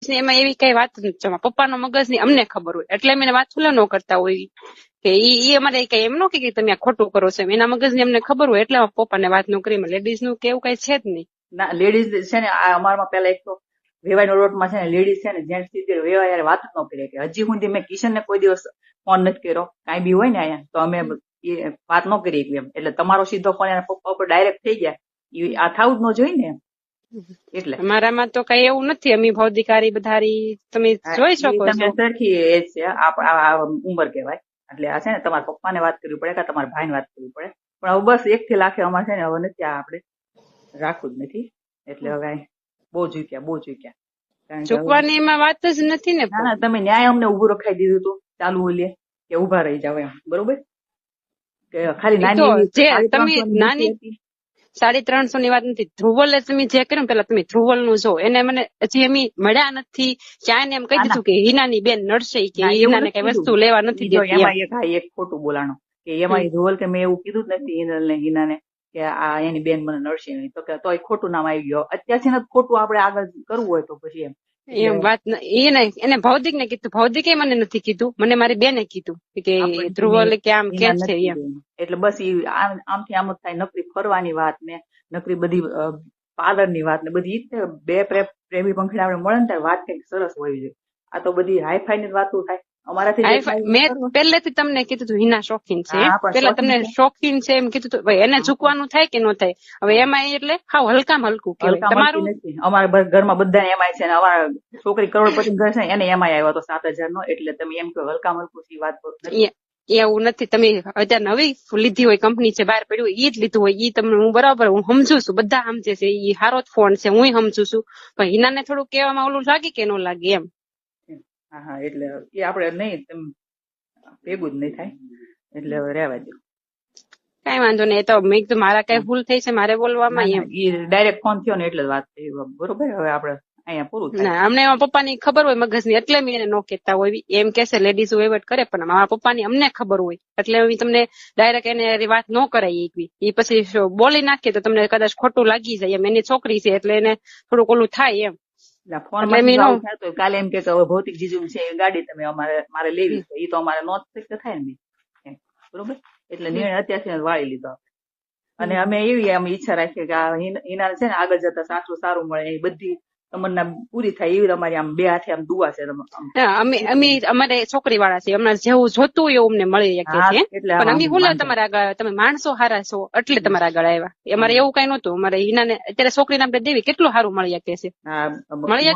ને એમાં એવી કઈ વાત નથી. પપ્પાનો મગજ ની અમને ખબર હોય એટલે અમે વાત ફૂલે ન કરતા હોય કે ઈ અમારે કઈ એમ નો કે તમે આ ખોટું કરો છો. એના મગજ ની અમને ખબર હોય એટલે પપ્પાને વાત ન કરી. લેડીઝ નું કેવું કઈ છે જ નહીં. ના લેડીઝ છે ને અમારામાં પેલા એક તો વેવાઈ રોડમાં છે ને લેડીઝ છે ને જેન્ટ્સ થી વેવાય યાર વાત જ ન કરી કે હજી સુધી મેં કિશન ને કોઈ દિવસ ફોન નથી કર્યો કાંઈ બી હોય ને અહીંયા તો અમે વાત ન કરી એમ. એટલે તમારો સીધો ફોન એના પપ્પા ઉપર ડાયરેક્ટ થઈ ગયા આ થવું જ ન જોઈએ ને. એટલે અમારામાં તો કઈ એવું નથી. અમે ભૌતિકારી બધારી તમે જોઈ શકો છો. તમે સરખી એજ છે આ ઉંમર કહેવાય. એટલે આ છે ને તમારા પપ્પાને વાત કરવી પડે કે તમારા ભાઈને વાત કરવી પડે. પણ હવે બસ એક થી લાખે અમારે છે ને હવે નથી આ આપણે રાખવું જ નથી. એટલે હવે બહુ ચૂક્યા. ચૂકવાની એમાં વાત જ નથી ને. ના તમે ન્યાય અમને ઉભું રખાઈ દીધું હતું ચાલુ બોલીએ કે ઉભા રહી જાવ એમ બરોબર. ખાલી નાની નાની 350 ની વાત નથી. ધ્રુવલે તમે જે કર્યું પેલા તમે ધ્રુવલ નું જો એને મને હજી એમ મળ્યા નથી. ચાને એમ કહી દીધું કે હિનાની બેન નડશે કે હિનાને કઈ વસ્તુ લેવા નથી દેતી. એમાં એક ખોટું બોલાણો કે એમાં ધ્રુવલ કે મેં એવું કીધું જ નથી હિનલ ને હિનાને કે આ એની બેન મને નડશે નહીં. તો કે તોય ખોટું નામ આવી ગયો. અત્યારથી ને ખોટું આપણે આગળ કરવું હોય તો પછી એમ વાત એને ભૌતિક ને કીધું. ભૌતિકે મને નથી કીધું. મને મારી બેને કીધું કે ધ્રુવલ કે આમ કે છે એમ. એટલે બસ આમથી આમ જ થાય. નકરી ફરવાની વાત ને નકરી બધી પાર્લર ની વાત ને બધી બે પ્રેમી પંખીડા આપણે મળે ને ત્યારે વાત કઈક સરસ હોવી જોઈએ. આ તો બધી હાઈફાઈ ની વાતો થાય. મેં પહેલેથી તમને કીધું હતું હિના શોખીન છે. પેલા તમને શોખીન છે એમ કીધું હતું. એને ઝૂકવાનું થાય કે ન થાય. હવે એમાં એટલે હાવ હલકામાં હલકું કહેવાય. તમારું અમારા ઘરમાં બધાને એમાં છે ને અમારા છોકરી કરોડપતિ ઘર છે એને એમાં આવ્યો હતો 7,000 નો. એટલે તમે એમ કહો હલકામાં હલકું થી વાત કરો. એવું નથી. તમે અત્યારે નવી લીધી હોય કંપની છે બહાર પડ્યું હોય ઈ જ લીધું હોય ઈ તમને હું બરાબર હું સમજુ છું. બધા સમજે છે ઈ સારો જ ફોન છે હું સમજુ છું. પણ હિનાને થોડું કહેવામાં ઓલું લાગે કે ન લાગે એમ. હા એટલે એ આપડે નહીં ભેગું જ નહીં થાય. એટલે હવે રહેવા દો. કઈ વાંધો નહીં. તો મેં કીધું મારા કઈ ભૂલ થઈ છે મારે બોલવામાં એમ. ડાયરેક્ટ ફોન થયો ને એટલે જ વાત થઈ બરોબર. હવે આપડે અહીંયા પૂરું થાય. અમને એમાં પપ્પાની ખબર હોય મગજની એટલે મેં એને નો કહેતા હોય. એમ કેસે લેડીઝ વહીવટ કરે પણ મારા પપ્પાની અમને ખબર હોય એટલે તમને ડાયરેક્ટ એને વાત ન કરાય. એકવી એ પછી બોલી નાખીએ તો તમને કદાચ ખોટું લાગી જાય એમ. એની છોકરી છે એટલે એને થોડુંક ઓલું થાય એમ. કાલે એમ કે હવે ભૌતિક જીજુ છે એ ગાડી તમે મારે લેવી છે એ તો અમારે નો થાય ને બરોબર. એટલે નિર્ણય અત્યારથી વાળી લીધો. અને અમે એવી ઈચ્છા રાખીએ કે આ હિના છે ને આગળ જતા સાસુ સારું મળે એ બધી તમન્ના પૂરી થાય એવી અમારી આમ બે હાથે આમ દુઆ છે. અમે અમારે છોકરી વાળા છે અમને જેવું જોતું હોય એવું અમને મળી શકે છે. પણ અમે હું તમારા આગળ તમે માણસો હારા છો એટલે તમારા આગળ આવ્યા. અમારે એવું કઈ નતું. અમારે હિનાને અત્યારે છોકરીને આપણે દેવી કેટલું સારું મળી શકે છે. મળી